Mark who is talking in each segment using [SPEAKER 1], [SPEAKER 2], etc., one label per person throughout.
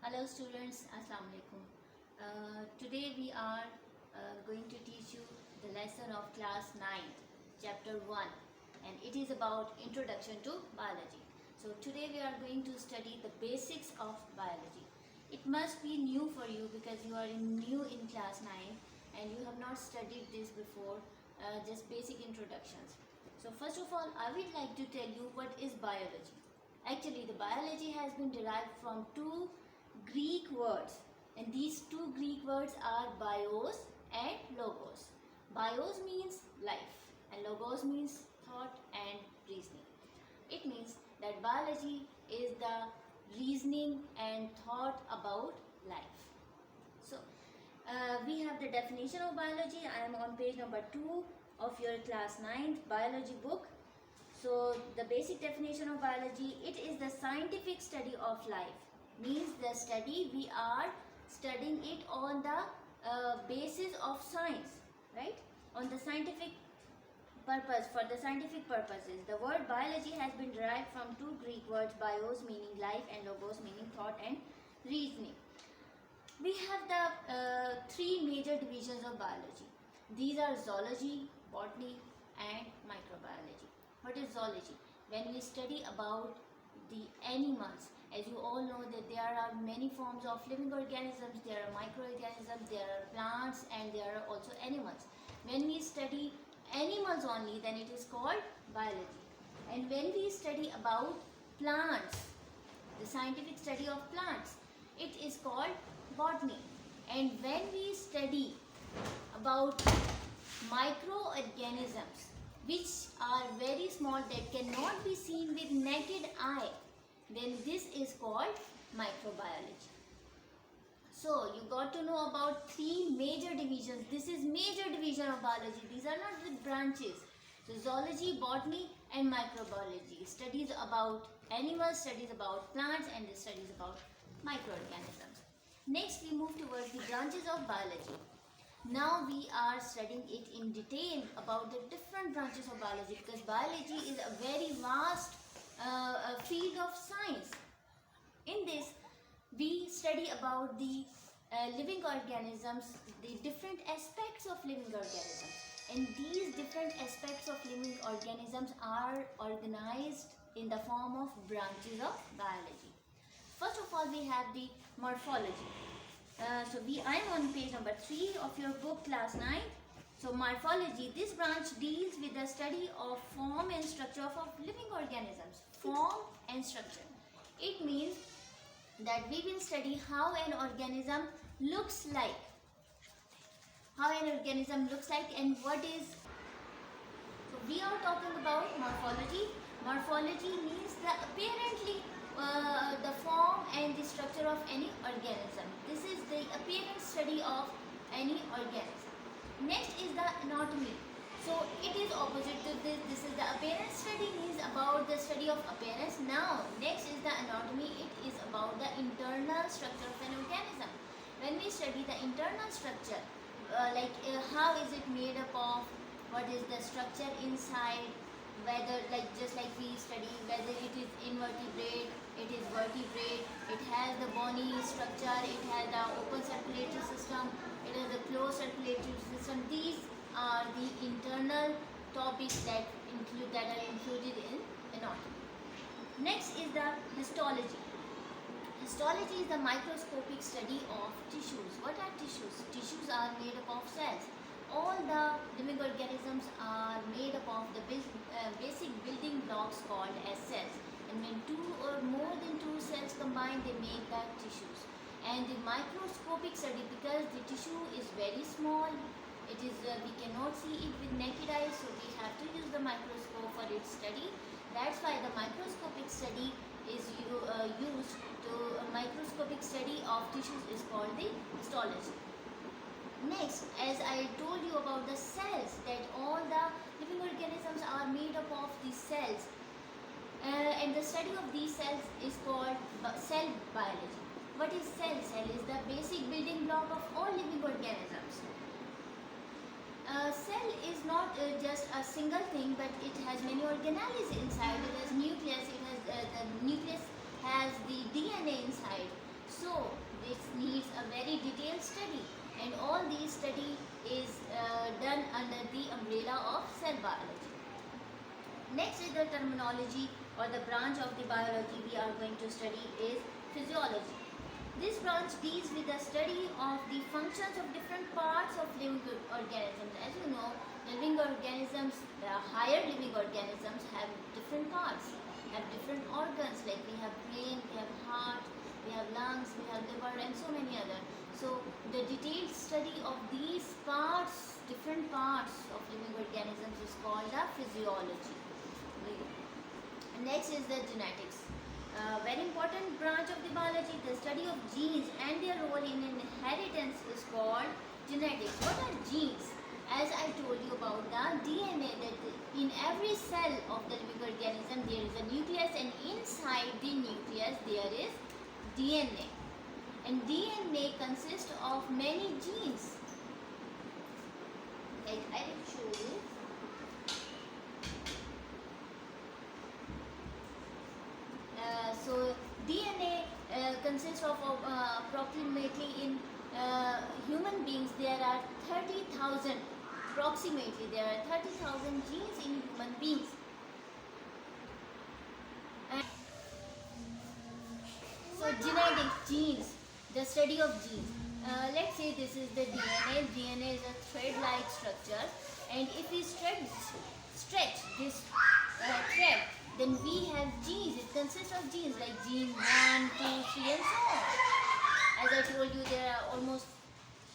[SPEAKER 1] Hello students, Assalamu alaikum. Today we are going to teach you the lesson of class 9, chapter 1, and it is about introduction to biology. So today we are going to study the basics of biology. It must be new for you because you are new in class 9 and you have not studied this before, just basic introductions. So first of all, I would like to tell you what is biology. Actually, the biology has been derived from two Greek words, and these two Greek words are bios and logos. Bios means life and logos means thought and reasoning. It means that biology is the reasoning and thought about life. So we have the definition of biology. I am on page number 2 of your class 9th biology book. So the basic definition of biology, it is the scientific study of life. Means the study, we are studying it on the basis of science, right? On the scientific purpose, for the scientific purposes. The word biology has been derived from two Greek words, bios meaning life and logos meaning thought and reasoning. We have the three major divisions of biology. These are zoology, botany and microbiology. What is zoology? When we study about the animals, as you all know that there are many forms of living organisms, there are microorganisms, there are plants and there are also animals. When we study animals only, then it is called biology. And when we study about plants, the scientific study of plants, it is called botany. And when we study about microorganisms, which are very small, that cannot be seen with naked eye, then this is called microbiology. So you got to know about three major divisions. This is major division of biology. These are not with branches. So zoology, botany and microbiology. Studies about animals, studies about plants and the studies about microorganisms. Next we move towards the branches of biology. Now we are studying it in detail about the different branches of biology, because biology is a very vast field of science. In this, we study about the living organisms, the different aspects of living organisms. And these different aspects of living organisms are organized in the form of branches of biology. First of all, we have the morphology. I am on page number 3 of your book, class 9. So morphology, this branch deals with the study of form and structure of living organisms. Form and structure. It means that we will study how an organism looks like. How an organism looks like and what is. So we are talking about morphology. Morphology means the apparently the form and the structure of any organism. This is the appearance study of any organism. Next is the anatomy. So it is opposite to this. This is the appearance study, means about the study of appearance. Now next is the anatomy. It is about the internal structure of an organism. When we study the internal structure, how is it made up of, what is the structure inside, whether just like we study whether it is invertebrate, it is vertebrate, it has the bony structure, it has the open circulatory system, it has the closed circulatory system. These are the internal topics that are included in anatomy. Next is the histology. Histology is the microscopic study of tissues. What are tissues? Tissues are made up of cells. All the living organisms are made up of the basic building blocks called as cells. And when two or more than two cells combine, they make the tissues. And the microscopic study, because the tissue is very small, it is we cannot see it with naked eyes, so we have to use the microscope for its study. That's why the microscopic study is used to microscopic study of tissues is called the histology. Next, as I told you about the cells, that all the living organisms are made up of these cells, and the study of these cells is called cell biology. What is cell? Cell is the basic building block of all living organisms. Cell is not just a single thing, but it has many organelles inside. It has nucleus. It has the nucleus has the DNA inside. So study, and all these study is done under the umbrella of cell biology. Next is the terminology or the branch of the biology we are going to study is physiology. This branch deals with the study of the functions of different parts of living organisms. As you know, living organisms, the higher living organisms have different parts, have different organs, like we have brain, we have heart, we have lungs, we have liver, and so many other. So the detailed study of these parts, different parts of living organisms is called the physiology. Next is the genetics. Very important branch of the biology. The study of genes and their role in inheritance is called genetics. What are genes? As I told you about the DNA, that in every cell of the living organism there is a nucleus, and inside the nucleus there is DNA. And DNA consists of many genes. Like I will show you. So DNA consists of approximately in human beings there are 30,000, approximately there are 30,000 genes in human beings. And so genetics, genes, the study of genes. Let's say this is the DNA. DNA is a thread-like structure, and if we stretch this thread, then we have genes. It consists of genes like gene 1, 2, 3, and so on. As I told you, there are almost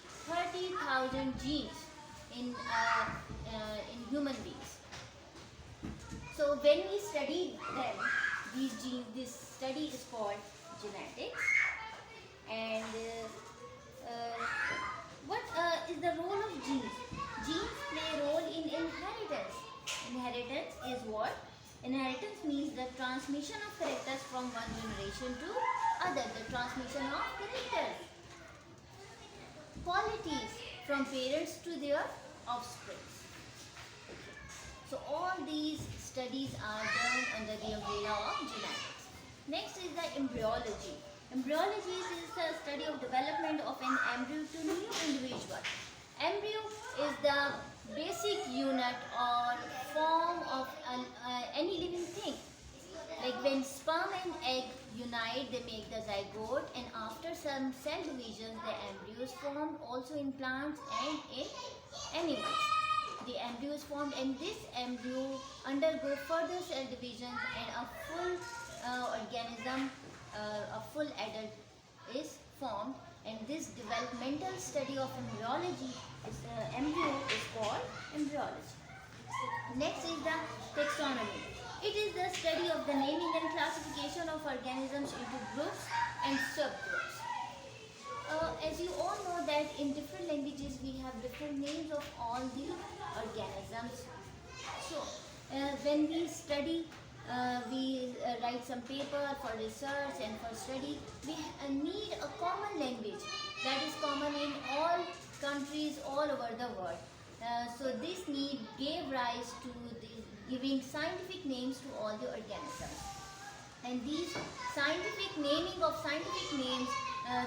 [SPEAKER 1] 30,000 genes in human beings. So when we study them, these genes, this study is called genetics. And what is the role of genes? Genes play a role in inheritance. Inheritance is what? Inheritance means the transmission of characters from one generation to other. The transmission of characters, qualities from parents to their offspring. So all these studies are done under the umbrella of genetics. Next is the embryology. Embryology is the study of development of an embryo to new individual. Embryo is the basic unit or form of any living thing. Like when sperm and egg unite, they make the zygote, and after some cell divisions, the embryo is formed also in plants and in animals. The embryo is formed, and this embryo undergo further cell divisions, and a full organism, a full adult is formed. And this developmental study of embryology embryo is called embryology. Next is the taxonomy. It is the study of the naming and classification of organisms into groups and subgroups. As you all know that in different languages we have different names of all the organisms. So when we study, we write some paper for research and for study, we need a common language that is common in all countries all over the world. So this need gave rise to giving scientific names to all the organisms. And these scientific naming of scientific names,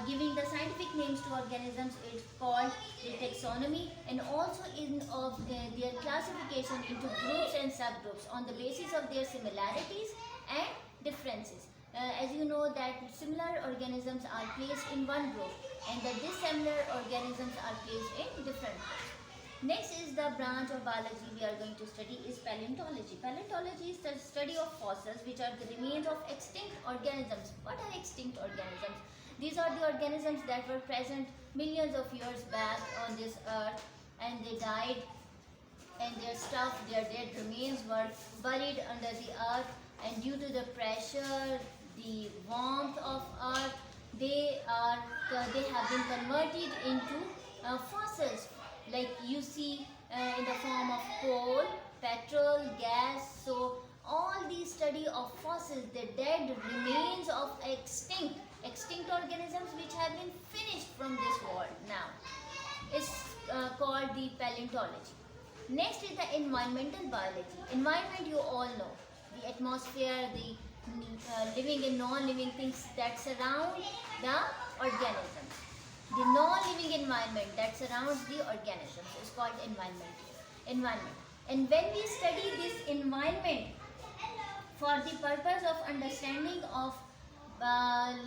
[SPEAKER 1] giving the scientific names to organisms is called the taxonomy, and also in of their classification into groups and subgroups on the basis of their similarities and differences. As you know that similar organisms are placed in one group, and the dissimilar organisms are placed in different groups. Next is the branch of biology we are going to study is paleontology. Paleontology is the study of fossils, which are the remains of extinct organisms. What are extinct organisms? These are the organisms that were present millions of years back on this earth, and they died, and their stuff, their dead remains were buried under the earth, and due to the pressure, the warmth of earth, they have been converted into fossils, like you see in the form of coal, petrol, gas. So all these study of fossils, the dead remains of extinct organisms which have been finished from this world now, is called the paleontology. Next is the environmental biology. Environment, you all know, the atmosphere, the living and non-living things that surround the organisms. The non-living environment that surrounds the organisms is called environment. And when we study this environment for the purpose of understanding of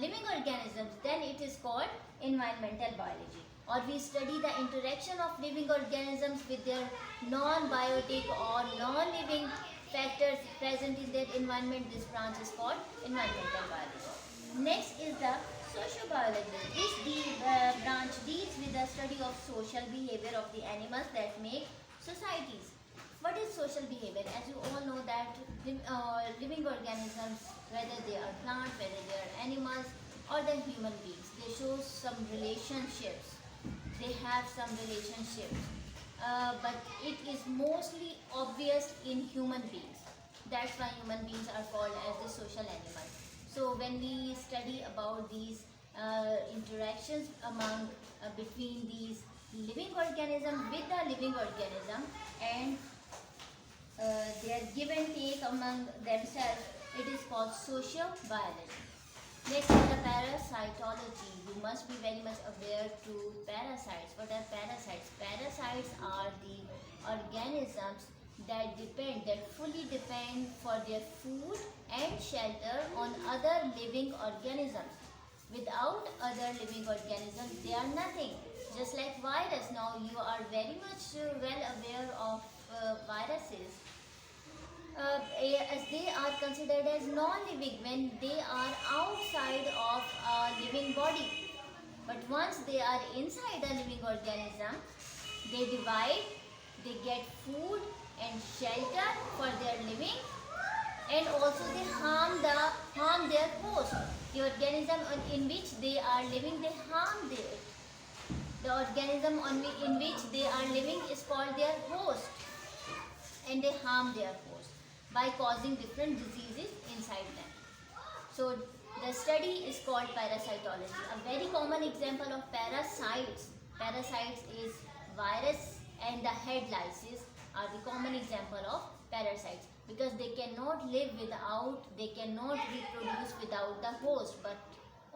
[SPEAKER 1] living organisms, then it is called environmental biology. Or we study the interaction of living organisms with their non-biotic or non-living factors present in their environment. This branch is called environmental biology. Next is the sociobiology. This branch deals with the study of social behavior of the animals that make societies. What is social behavior? As you all know that living organisms, whether they are plants, whether they are animals or the human beings, they show some relationships. They have some relationships, but it is mostly obvious in human beings. That's why human beings are called as the social animals. So when we study about these interactions among between these living organism with the living organism and their give and take among themselves, it is called sociobiology. Next is the parasitology. You must be very much aware to parasites. What are parasites? Parasites are the organisms that fully depend for their food and shelter on other living organisms. Without other living organisms, they are nothing. Just like virus. Now you are very much well aware of viruses. As they are considered as non-living when they are outside of a living body. But once they are inside a living organism, they divide, they get food and shelter for their living, and also they harm their host. The organism in which they are living, they harm the organism in which they are living is called their host, and they harm their host by causing different diseases inside them. So the study is called parasitology. A very common example of parasites is virus and the head lice are the common example of parasites, because they cannot they cannot reproduce without the host, but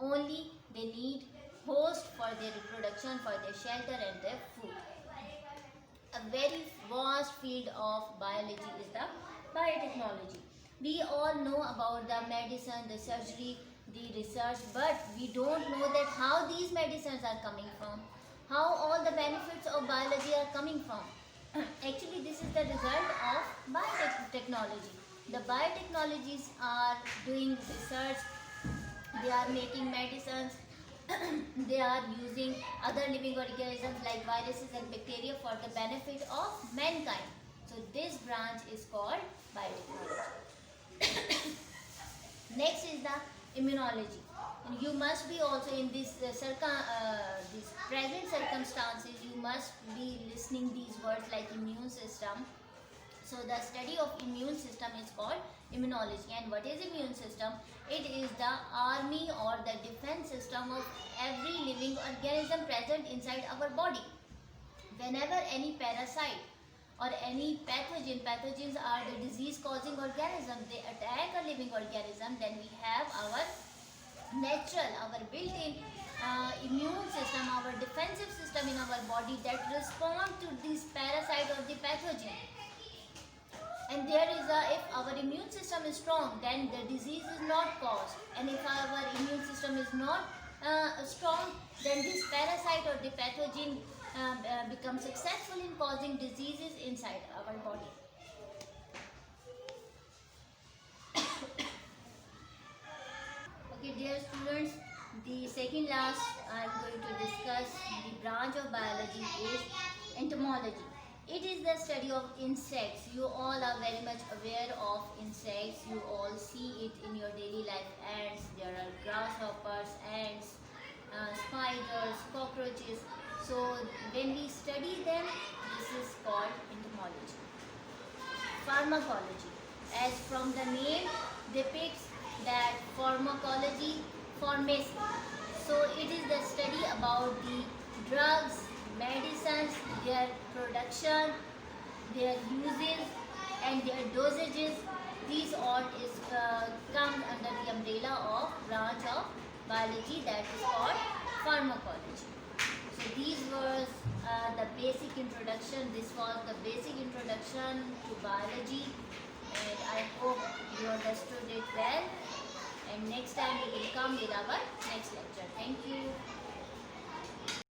[SPEAKER 1] only they need host for their reproduction, for their shelter and their food. A very vast field of biology is the biotechnology. We all know about the medicine, the surgery, the research, but we don't know that how these medicines are coming from, how all the benefits of biology are coming from. Actually, this is the result of biotechnology. The biotechnologies are doing research, they are making medicines, they are using other living organisms like viruses and bacteria for the benefit of mankind. So this branch is called biotechnology. Next is the immunology. And you must be also in this these present circumstances, you must be listening these words like immune system. So the study of immune system is called immunology. And what is immune system? It is the army or the defense system of every living organism present inside our body. Whenever any parasite or any pathogens are the disease causing organism, they attack a living organism, then we have our natural, our built-in immune system, our defensive system in our body that respond to this parasite or the pathogen. And there is if our immune system is strong, then the disease is not caused. And if our immune system is not strong, then this parasite or the pathogen becomes successful in causing diseases inside our body. Okay, dear students, the second last I am going to discuss the branch of biology is entomology. It is the study of insects. You all are very much aware of insects. You all see it in your daily life. Ants, there are grasshoppers, ants, spiders, cockroaches. So when we study them, this is called entomology. Pharmacology. As from the name depicts that pharmacology, pharmacy. So it is the study about the drugs, medicines, their production, their uses and their dosages. These all is come under the umbrella of branch of biology that is called pharmacology. So these was the basic introduction. This was the basic introduction to biology, and I hope you understood it well. And next time we will come with our next lecture. Thank you.